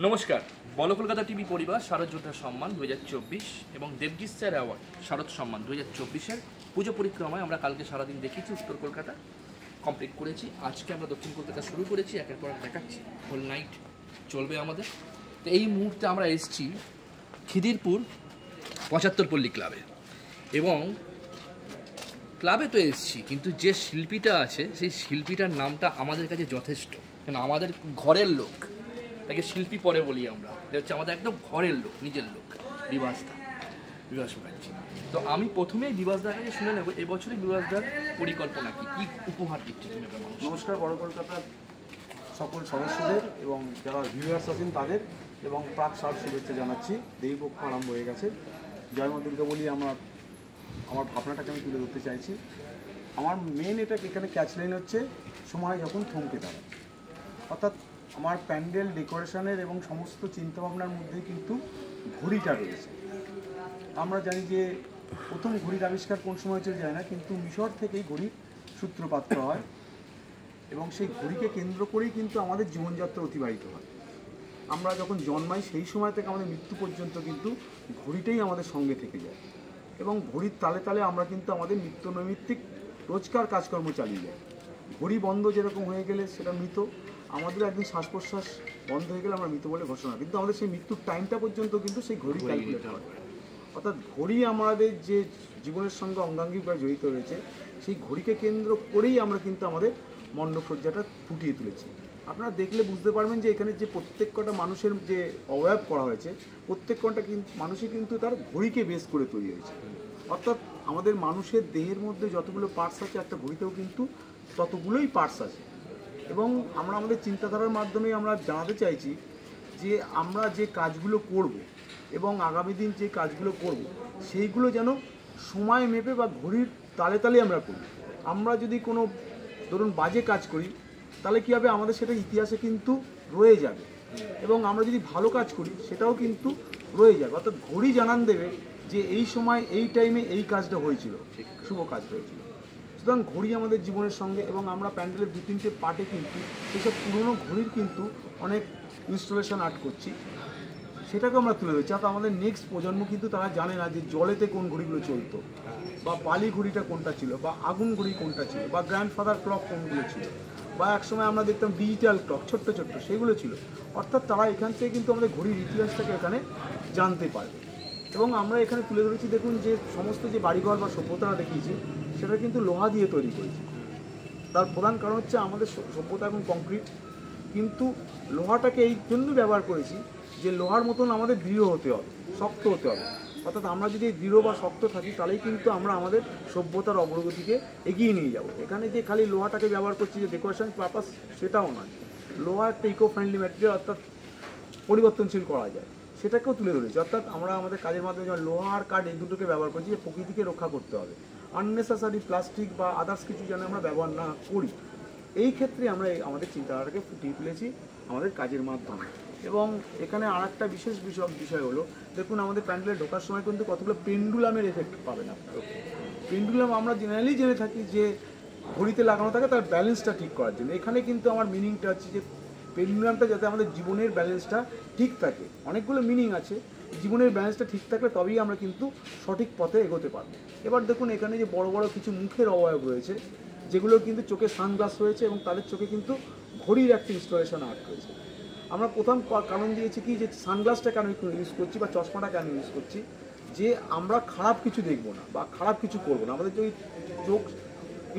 নমস্কার। বল কলকাতা টিভি পরিবার শারদ যোদ্ধা সম্মান 2024 এবং দেবজিৎ স্যার অ্যাওয়ার্ড শারদ সম্মান 2024-এর পুজো পরিক্রমায় আমরা কালকে সারাদিন দেখিয়েছি উত্তর কলকাতা, কমপ্লিট করেছি। আজকে আমরা দক্ষিণ কলকাতা শুরু করেছি, একের পর এক দেখাচ্ছি, হোল নাইট চলবে আমাদের। তো এই মুহূর্তে আমরা এসেছি খিদিরপুর 75 পল্লী ক্লাবে, এবং ক্লাবে তো এসেছি, কিন্তু যে শিল্পীটা আছে সেই শিল্পীটার নামটা আমাদের কাছে যথেষ্ট, কেন আমাদের ঘরের লোক, তাকে শিল্পী পরে বলি আমরা, এটা হচ্ছে আমাদের একদম ঘরের লোক, নিজের লোক, বিভাস মুখার্জি। তো আমি প্রথমেই বিভাসদার কাছে শুনে নেব এবছরে বিভাসদার পরিকল্পনা কি, কি উপহার দিচ্ছে তুমি? নমস্কার বড় কলকাতার সকল সদস্যদের এবং যারা ভিউয়ার্স আছেন তাদের, এবং প্রাক শারদ শুভেচ্ছা জানাচ্ছি। দেবীপক্ষ আরম্ভ হয়ে গেছে। জয় মা দুর্গা বলি আমার ভাবনাটাকে আমি তুলে ধরতে চাইছি। আমার মেন এটা এখানে ক্যাচলাইন হচ্ছে সময় যখন থমকে দাঁড়ায়, অর্থাৎ আমার প্যান্ডেল ডেকোরেশনের এবং সমস্ত চিন্তাভাবনার মধ্যে কিন্তু ঘড়িটা রয়েছে। আমরা জানি যে প্রথম ঘড়ির আবিষ্কার কোন সময় চলে যায় না, কিন্তু মিশর থেকেই ঘড়ির সূত্রপাত করা হয়, এবং সেই ঘড়িকে কেন্দ্র করেই কিন্তু আমাদের জীবনযাত্রা অতিবাহিত হয়। আমরা যখন জন্মাই সেই সময় থেকে আমাদের মৃত্যু পর্যন্ত কিন্তু ঘড়িটাই আমাদের সঙ্গে থেকে যায়, এবং ঘড়ির তালে তালে আমরা কিন্তু আমাদের নিত্য নৈমিত্তিক রোজকার কাজকর্ম চালিয়ে যাই। ঘড়ি বন্ধ যেরকম হয়ে গেলে সেটা মৃত, আমাদের একদিন শ্বাস প্রশ্বাস বন্ধ হয়ে গেলে আমরা মৃত বলে ঘোষণা, কিন্তু আমাদের সেই মৃত্যুর টাইমটা পর্যন্ত কিন্তু সেই ঘড়ি ক্যালকুলেট হয়। অর্থাৎ ঘড়ি আমাদের যে জীবনের সঙ্গে অঙ্গাঙ্গিভাবে জড়িত রয়েছে, সেই ঘড়িকে কেন্দ্র করেই আমরা কিন্তু আমাদের মণ্ডপসজ্জাটা ফুটিয়ে তুলেছি। আপনারা দেখলে বুঝতে পারবেন যে এখানে যে প্রত্যেক কটা মানুষের যে অবয়ব করা হয়েছে, প্রত্যেক কটা কিন্তু মানুষই কিন্তু তার ঘড়িকে বেস করে তৈরি হয়েছে। অর্থাৎ আমাদের মানুষের দেহের মধ্যে যতগুলো পার্টস আছে, একটা ঘড়িতেও কিন্তু ততগুলোই পার্টস আছে। এবং আমরা আমাদের চিন্তাধারার মাধ্যমে আমরা জানাতে চাইছি যে আমরা যে কাজগুলো করব এবং আগামী দিন যে কাজগুলো করব সেইগুলো যেন সময় মেপে বা ঘড়ির তালে তালে আমরা করি। আমরা যদি কোনো ধরুন বাজে কাজ করি, তাহলে কী হবে, আমাদের সেটা ইতিহাসে কিন্তু রয়ে যাবে, এবং আমরা যদি ভালো কাজ করি সেটাও কিন্তু রয়ে যাবে। অর্থাৎ ঘড়ি জানান দেবে যে এই সময় এই টাইমে এই কাজটা হয়েছিল, শুভ কাজ হয়েছিল। সুতরাং ঘড়ি আমাদের জীবনের সঙ্গে, এবং আমরা প্যান্ডেলের 2-3টে পার্টে কিন্তু সেসব পুরনো ঘড়ির কিন্তু অনেক ইনস্টলেশন আর্ট করছি, সেটাকে আমরা তুলে ধরছি। যাতে আমাদের নেক্সট প্রজন্ম কিন্তু তারা জানে না যে জলেতে কোন ঘড়িগুলো চলতো, বা বালি ঘড়িটা কোনটা ছিল, বা আগুন ঘড়ি কোনটা ছিল, বা গ্র্যান্ডফাদার ক্লক কোনগুলো ছিল, বা একসময় আমরা দেখতাম ডিজিটাল ক্লক ছোট্ট ছোট্ট সেগুলো ছিল। অর্থাৎ তারা এখান থেকে কিন্তু আমাদের ঘড়ির ইতিহাসটাকে এখানে জানতে পারবে। এবং আমরা এখানে তুলে ধরেছি, দেখুন যে সমস্ত যে বাড়িঘর বা সভ্যতারা দেখিয়েছি সেটা কিন্তু লোহা দিয়ে তৈরি করেছি। তার প্রধান কারণ হচ্ছে আমাদের সভ্যতা এখন কংক্রিট, কিন্তু লোহাটাকে এই জন্য ব্যবহার করেছি যে লোহার মতন আমাদের দৃঢ় হতে হবে, শক্ত হতে হবে। অর্থাৎ আমরা যদি দৃঢ় বা শক্ত থাকি তাহলেই কিন্তু আমরা আমাদের সভ্যতার অগ্রগতিকে এগিয়ে নিয়ে যাব। এখানে যে খালি লোহাটাকে ব্যবহার করছি যে ডেকোরেশন পারপাস, সেটাও নয়। লোহা একটা ইকো ফ্রেন্ডলি ম্যাটেরিয়াল, অর্থাৎ পরিবর্তনশীল করা যায়, সেটাকেও তুলে ধরেছি। অর্থাৎ আমরা আমাদের কাজের মাধ্যমে যেমন লোহা আর কাঠ এই দুটোকে ব্যবহার করছি যে প্রকৃতিকে রক্ষা করতে হবে, আননেসেসারি প্লাস্টিক বা আদার্স কিছু যেন আমরা ব্যবহার না করি। এই ক্ষেত্রে আমরা আমাদের চিন্তাধারাকে ফুটিয়ে তুলেছি আমাদের কাজের মাধ্যমে। এবং এখানে আর একটা বিশেষ বিষয় হলো, দেখুন আমাদের প্যান্ডেলে ঢোকার সময় কিন্তু কতগুলো পেন্ডুলামের এফেক্ট পাবেন আপনারা। পেন্ডুলাম আমরা জেনারেলি জেনে থাকি যে ঘড়িতে লাগানো থাকে তার ব্যালেন্সটা ঠিক করার জন্য। এখানে কিন্তু আমার মিনিংটা হচ্ছে যে পেন্ডুলামটা যাতে আমাদের জীবনের ব্যালেন্সটা ঠিক থাকে। অনেকগুলো মিনিং আছে, জীবনের ব্যালেন্সটা ঠিক থাকলে তবেই আমরা কিন্তু সঠিক পথে এগোতে পারবো। এবার দেখুন এখানে যে বড় বড় কিছু মুখের অবয়ব রয়েছে, যেগুলো কিন্তু চোখে সানগ্লাস রয়েছে, এবং তাদের চোখে কিন্তু ঘড়ির একটা ইনস্টলেশন আর্ট রয়েছে। আমরা প্রথম কারণ দিয়েছি কি, যে সানগ্লাসটা কেন ইউজ করছি বা চশমাটা কেন ইউজ করছি, যে আমরা খারাপ কিছু দেখবো না বা খারাপ কিছু করবো না। আমাদের যে চোখ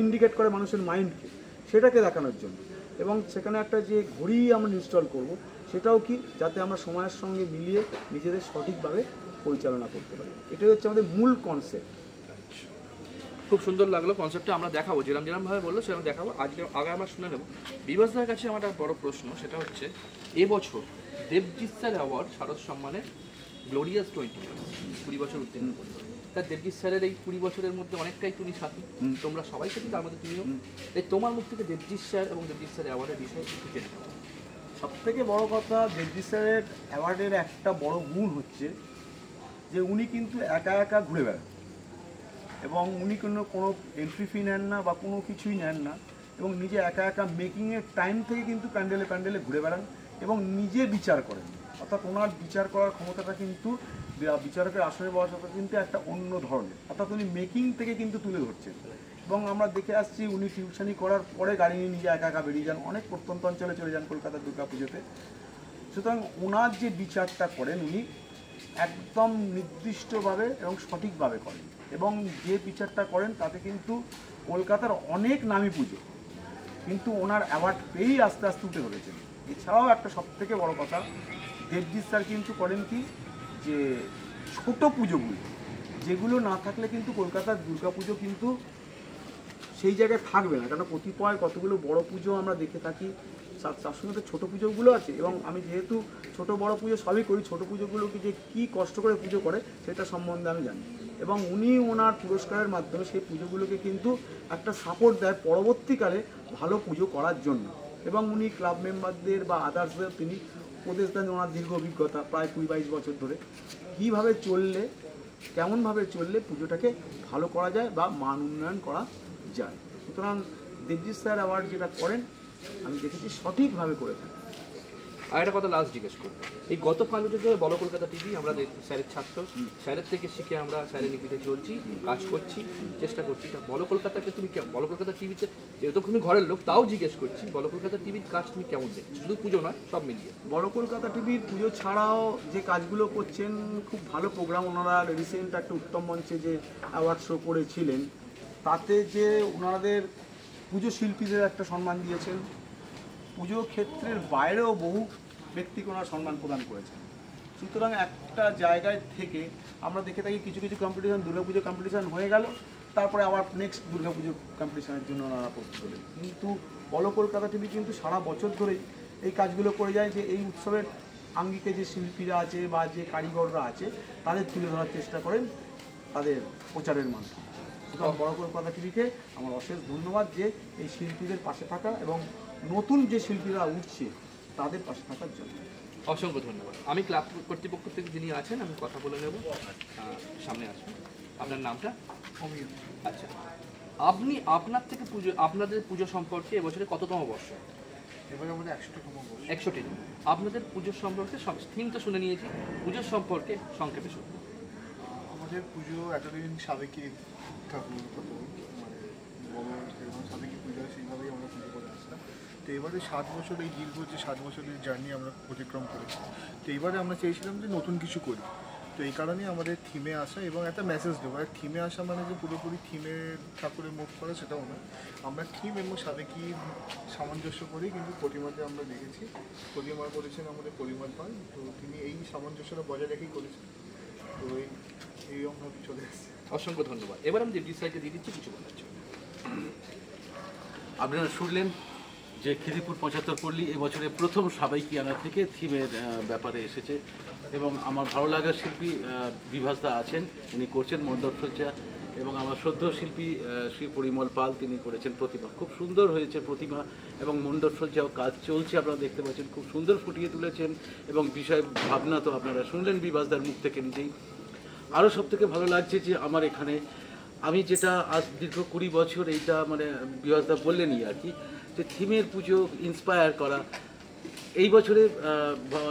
ইন্ডিকেট করে মানুষের মাইন্ডকে, সেটাকে দেখানোর জন্য। এবং সেখানে একটা যে ঘড়ি আমরা ইনস্টল করব, সেটাও কি যাতে আমরা সময়ের সঙ্গে মিলিয়ে নিজেদের সঠিকভাবে পরিচালনা করতে পারি। এটাই হচ্ছে আমাদের মূল কনসেপ্ট। খুব সুন্দর লাগলো কনসেপ্টটা, আমরা দেখাবো যেরকমভাবে বললো সেরকম দেখাবো। আগে আমরা শুনে নেব বিভাসদার কাছে আমার একটা বড় প্রশ্ন, সেটা হচ্ছে এবছর দেবজিৎ স্যার অ্যাওয়ার্ড শারদ সম্মানের গ্লোরিয়াস 20 বছর উত্তীর্ণ করলো। তার দেবজিৎ স্যারের এই 20 বছরের মধ্যে অনেকটাই তুমি সাথী, তোমরা সবাই সাথী, তার মধ্যে তুমিও। তাই তোমার মুখ থেকে দেবজিৎ স্যার এবং দেবজিৎ স্যার অ্যাওয়ার্ডের বিষয়ে একটু জেনে নেব। সবথেকে বড় কথা, দেবজিৎ স্যারের অ্যাওয়ার্ডের একটা বড় গুণ হচ্ছে যে উনি কিন্তু একা একা ঘুরে বেড়ান, এবং উনি কোনো এন্ট্রি ফি নেন না বা কোনো কিছুই নেন না, এবং নিজে একা একা মেকিংয়ের টাইম থেকে কিন্তু প্যান্ডেলে প্যান্ডেলে ঘুরে বেড়ান এবং নিজে বিচার করেন। অর্থাৎ ওনার বিচার করার ক্ষমতাটা কিন্তু বিচারকের আসনে বসাটা কিন্তু একটা অন্য ধরনের, অর্থাৎ উনি মেকিং থেকে কিন্তু তুলে ধরছেন। এবং আমরা দেখে আসছি উনি টিউশনি করার পরে গাড়ি নিয়ে নিজে একা একা বেরিয়ে যান, অনেক প্রত্যন্ত অঞ্চলে চলে যান কলকাতার দুর্গাপুজোতে। সুতরাং ওনার যে বিচারটা করেন উনি একদম নির্দিষ্টভাবে এবং সঠিকভাবে করেন, এবং যে বিচারটা করেন তাতে কিন্তু কলকাতার অনেক নামী পুজো কিন্তু ওনার অ্যাওয়ার্ড পেয়েই আস্তে আস্তে উঠে ধরেছেন। এছাড়াও একটা সবথেকে বড় কথা, দেবজিৎ স্যার কিন্তু করেন কি যে ছোট পুজোগুলো যেগুলো না থাকলে কিন্তু কলকাতার দুর্গাপুজো কিন্তু সেই জায়গায় থাকবে না, কারণ কতিপয় কতগুলো বড় পুজো আমরা দেখে থাকি, তার সঙ্গে তো ছোটো পুজোগুলো আছে। এবং আমি যেহেতু ছোট বড় পুজো সবই করি, ছোটো পুজোগুলোকে যে কী কষ্ট করে পুজো করে সেটা সম্বন্ধে আমি জানি, এবং উনি ওনার পুরস্কারের মাধ্যমে সেই পুজোগুলোকে কিন্তু একটা সাপোর্ট দেয় পরবর্তীকালে ভালো পুজো করার জন্য। এবং উনি ক্লাব মেম্বারদের বা আদার্সদের তিনি উপদেশ দেন, ওনার দীর্ঘ অভিজ্ঞতা প্রায় 20-22 বছর ধরে, কীভাবে চললে কেমনভাবে চললে পুজোটাকে ভালো করা যায় বা মান উন্নয়ন করা যায়। সুতরাং দেবজিৎ স্যার অ্যাওয়ার্ড যেটা করেন আমি দেখেছি সঠিকভাবে করে থাকেন। আর একটা কথা লাস্ট জিজ্ঞেস করবো, এই গত 5 বছর ধরে বড় কলকাতা টিভি আমরা স্যারের ছাত্র, স্যারের থেকে শিখে আমরা স্যারের নীতিতে চলছি, কাজ করছি, চেষ্টা করছি। তা বড় কলকাতাকে তুমি বড় কলকাতা টিভিতে, যেহেতু তুমি ঘরের লোক তাও জিজ্ঞেস করছি, বড় কলকাতা টিভির কাজ তুমি কেমন দেখছো, শুধু পুজো নয় সব মিলিয়ে? বড় কলকাতা টিভির পুজো ছাড়াও যে কাজগুলো করছেন খুব ভালো প্রোগ্রাম। ওনারা রিসেন্ট একটা উত্তম মঞ্চে যে অ্যাওয়ার্ড শো করেছিলেন তাতে যে ওনাদের পুজো শিল্পীদের একটা সম্মান দিয়েছেন, পুজো ক্ষেত্রের বাইরেও বহু ব্যক্তিকে ওনারা সম্মান প্রদান করেছেন। সুতরাং একটা জায়গায় থেকে আমরা দেখে থাকি কিছু কিছু কম্পিটিশান, দুর্গাপুজো কম্পিটিশান হয়ে গেল, তারপরে আবার নেক্সট দুর্গাপুজো কম্পিটিশানের জন্য ওনারা প্রস্তুত হলেন। কিন্তু বড় কলকাতা টিভি কিন্তু সারা বছর ধরেই এই কাজগুলো করে যায় যে এই উৎসবের আঙ্গিকে যে শিল্পীরা আছে বা যে কারিগররা আছে তাদের তুলে ধরার চেষ্টা করেন তাদের প্রচারের মাধ্যমে। সুতরাং বড় কলকাতা টিভিকে আমার অশেষ ধন্যবাদ যে এই শিল্পীদের পাশে থাকা এবং নতুন যে শিল্পীরা উঠছে তাদের পাশে থাকার জন্য। অসংখ্য ধন্যবাদ। আমি ক্লাব কর্তৃপক্ষ থেকে যিনি আছেন আমি কথা বলে নেব, সামনে আসুন। আপনার নামটা? অমিয়। আচ্ছা, আপনি আপনার থেকে পুজো, আপনাদের পুজো সম্পর্কে এবছরে কততম বর্ষ? এবারে আমাদের 100তম বর্ষ। 61টি। আপনাদের পুজোর সম্পর্কে সব থিম তো শুনে নিয়েছি, পুজোর সম্পর্কে সংক্ষেপে শুনুন। আমাদের পুজো এতদিন সাবেকি ঠাকুর হতো, মানে বড় যেরকম সাবেকি পুজো হয় সেইভাবেই আমরা পুজো করে আসতাম। তো এবারে 7 বছর, এই দীর্ঘ যে 7 বছরের জার্নি আমরা অতিক্রম করেছি, তো এবারে আমরা চেয়েছিলাম যে নতুন কিছু করি। তো এই কারণে আমাদের থিমে আসা এবং একটা মেসেজ দেবো। আর থিমে আসা মানে যে পুরোপুরি থিমের ঠাকুরের মুখ করা সেটাও নয়, আমরা থিম এবং সাবেকি সামঞ্জস্য করেই কিন্তু প্রতিমাতে আমরা দেখেছি। প্রতিমা করেছেন আমাদের পরিমাণ পান, তো তিনি এই সামঞ্জস্যটা বজায় রেখেই করেছেন। তো এইরকমভাবে চলে এসেছে। অসংখ্য ধন্যবাদ। এবার আমি দেবজিৎ স্যারকে দিয়ে দিচ্ছি কিছু বলার জন্য। আপনারা শুনলেন যে খিদিরপুর 75 পল্লী এবছরে প্রথম সাবাইকি আনা থেকে থিমের ব্যাপারে এসেছে, এবং আমার ভালো লাগার শিল্পী বিভাসদা আছেন, উনি করছেন মণ্ডপসজ্জা, এবং আমার শ্রদ্ধেয় শিল্পী শ্রী পরিমল পাল তিনি করেছেন প্রতিমা। খুব সুন্দর হয়েছে প্রতিমা এবং মণ্ডপসজ্জাও কাজ চলছে, আপনারা দেখতে পাচ্ছেন খুব সুন্দর ফুটিয়ে তুলেছেন, এবং বিষয় ভাবনা তো আপনারা শুনলেন বিভাসদার মুখ থেকে নিজেই। আরও সবথেকে ভালো লাগছে যে আমার এখানে আমি যেটা আজ দীর্ঘ 20 বছর এইটা মানে বিভাসদা বললেনই আর কি, যে থিমের পুজো ইন্সপায়ার করা। এই বছরে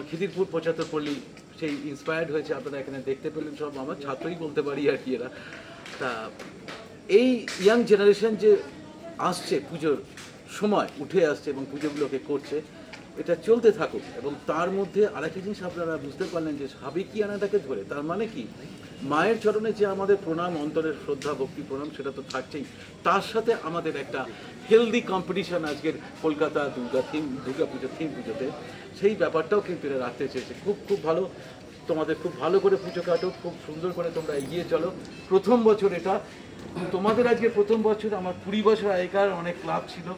খিদিরপুর 75 পল্লী সেই ইন্সপায়ার্ড হয়েছে, আপনারা এখানে দেখতে পেলেন, সব আমার ছাত্রই বলতে পারি আর কি এরা। তা এই ইয়াং জেনারেশন যে আসছে পুজোর সময় উঠে আসছে এবং পুজোগুলোকে করছে, এটা চলতে থাকুক। এবং তার মধ্যে আরেকটা জিনিস আপনারা বুঝতে পারলেন যে সাবেকিয়ানাটাকে ধরে, তার মানে কি মায়ের চরণে যে আমাদের প্রণাম, অন্তরের শ্রদ্ধা ভক্তি প্রণাম সেটা তো থাকছেই, তার সাথে আমাদের একটা হেলদি কম্পিটিশন আজকের কলকাতা দুর্গাপুজো থিম পুজোতে, সেই ব্যাপারটাও কিন্তু এরা রাখতে চেয়েছে। খুব খুব ভালো, তোমাদের খুব ভালো করে পুজো কাটো, খুব সুন্দর করে তোমরা এগিয়ে চলো। প্রথম বছর এটা তোমাদের, আজকে প্রথম বছর। আমার 20 বছর আগেকার অনেক ক্লাব ছিল,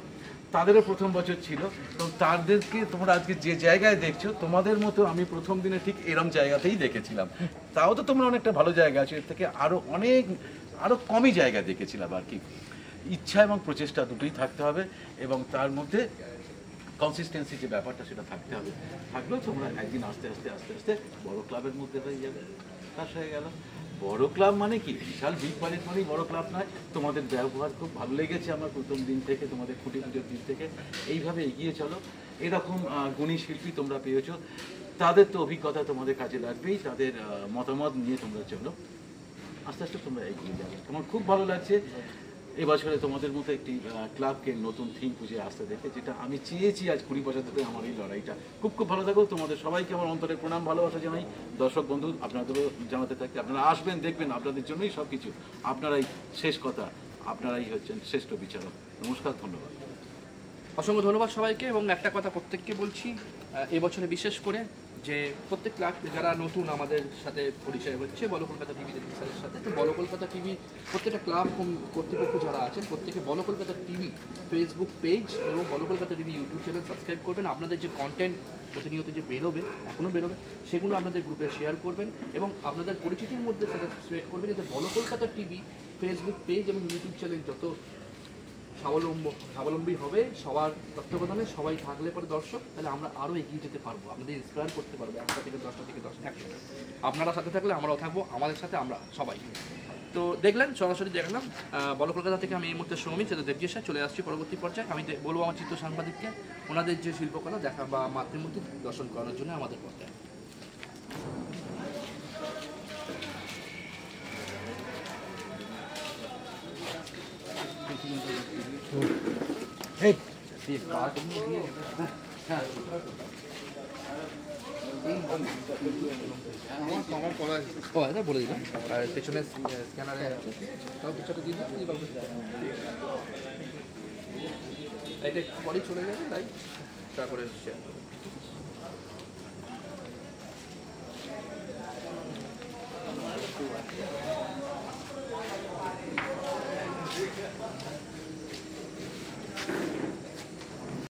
তাদেরও প্রথম বছর ছিল, এবং তাদেরকে তোমরা আজকে যে জায়গায় দেখছো, তোমাদের মতো আমি প্রথম দিনে ঠিক এরম জায়গাতেই দেখেছিলাম। তাও তো তোমরা অনেকটা ভালো জায়গা আছে, এর থেকে আরও কমই জায়গা দেখেছিলাম আর কি। ইচ্ছা এবং প্রচেষ্টা দুটোই থাকতে হবে, এবং তার মধ্যে কনসিস্টেন্সি যে ব্যাপারটা সেটা থাকতে হবে। থাকলেও তোমরা একদিন আস্তে আস্তে আস্তে আস্তে বড় ক্লাবের মধ্যে হয়ে যাবে, কাজ হয়ে গেল। বড় ক্লাব মানে কি বিশাল বিগ বাজেট মানেই বড় ক্লাব নয়। তোমাদের ব্যবহার খুব ভালো লেগেছে আমার প্রথম দিন থেকে, তোমাদের খুঁটি পুজোর দিন থেকে। এইভাবে এগিয়ে চলো। এরকম গুণী শিল্পী তোমরা পেয়েছো, তাদের তো অভিজ্ঞতা তোমাদের কাজে লাগবেই, তাদের মতামত নিয়ে তোমরা চলো, আস্তে আস্তে তোমরা এগিয়ে যাবে। আমার খুব ভালো লাগছে এবছরে তোমাদের মতো একটি ক্লাবকে নতুন থিম পুজো আসতে দেখে, যেটা আমি চেয়েছি আজ 20 বছর ধরে আমার এই লড়াইটা। খুব খুব ভালো থাকো। তোমাদের সবাইকে আমার অন্তরের প্রণাম ভালোবাসা জানাই। দর্শক বন্ধু আপনাদেরও জানাতে থাকি, আপনারা আসবেন, দেখবেন, আপনাদের জন্যই সব কিছু। আপনারাই শেষ কথা, আপনারাই হচ্ছেন শ্রেষ্ঠ বিচারক। নমস্কার, ধন্যবাদ। অসংখ্য ধন্যবাদ সবাইকে। এবং একটা কথা প্রত্যেককে বলছি, এবছরে বিশেষ করে যে প্রত্যেক ক্লাব যারা নতুন আমাদের সাথে পরিচয় হচ্ছে বলো কলকাতা টিভি স্যারের সাথে, তো বলো কলকাতা টিভি প্রত্যেকটা ক্লাব কর্তৃপক্ষ যারা আছেন প্রত্যেকে বলো কলকাতা টিভি ফেসবুক পেজ এবং বলো Kolkata TV YouTube channel subscribe করবেন। আপনাদের যে কন্টেন্ট প্রতিনিয়ত যে বেরোবে, এখনও বেরোবে, সেগুলো আপনাদের গ্রুপে শেয়ার করবেন এবং আপনাদের পরিচিতির মধ্যে সেটা স্প্রেড করবেন, যাতে বলো কলকাতা টিভি ফেসবুক পেজ এবং ইউটিউব চ্যানেল যত স্বাবলম্বী হবে, সবার তত্ত্বাবধানে সবাই থাকলে পরে দর্শক, তাহলে আমরা আরও এগিয়ে যেতে পারবো, আমাদের ইন্সপায়ার করতে পারবো 1টা থেকে 10টা থেকে 100 আপনারা সাথে থাকলে আমরাও থাকবো, আমাদের সাথে আমরা সবাই। তো দেখলেন, সরাসরি দেখলাম বলো কলকাতা থেকে আমি এই মুহূর্তে শ্রমিক সেটা দেবজিৎ স্যার। চলে আসছি পরবর্তী পর্যায়ে। আমি বলবো আমার চিত্র সাংবাদিককে ওনাদের যে শিল্পকলা দেখা বা মাতৃমূর্তি দর্শন করানোর জন্য আমাদের পর্যায়ে। ও এটা বলে দিলাম, আর পেছনে স্ক্যানারে আছে, তাও কিছুটা দিয়ে দিন। এটা পরেই চলে যাবে, তাই তারপরে শেয়ার করবো।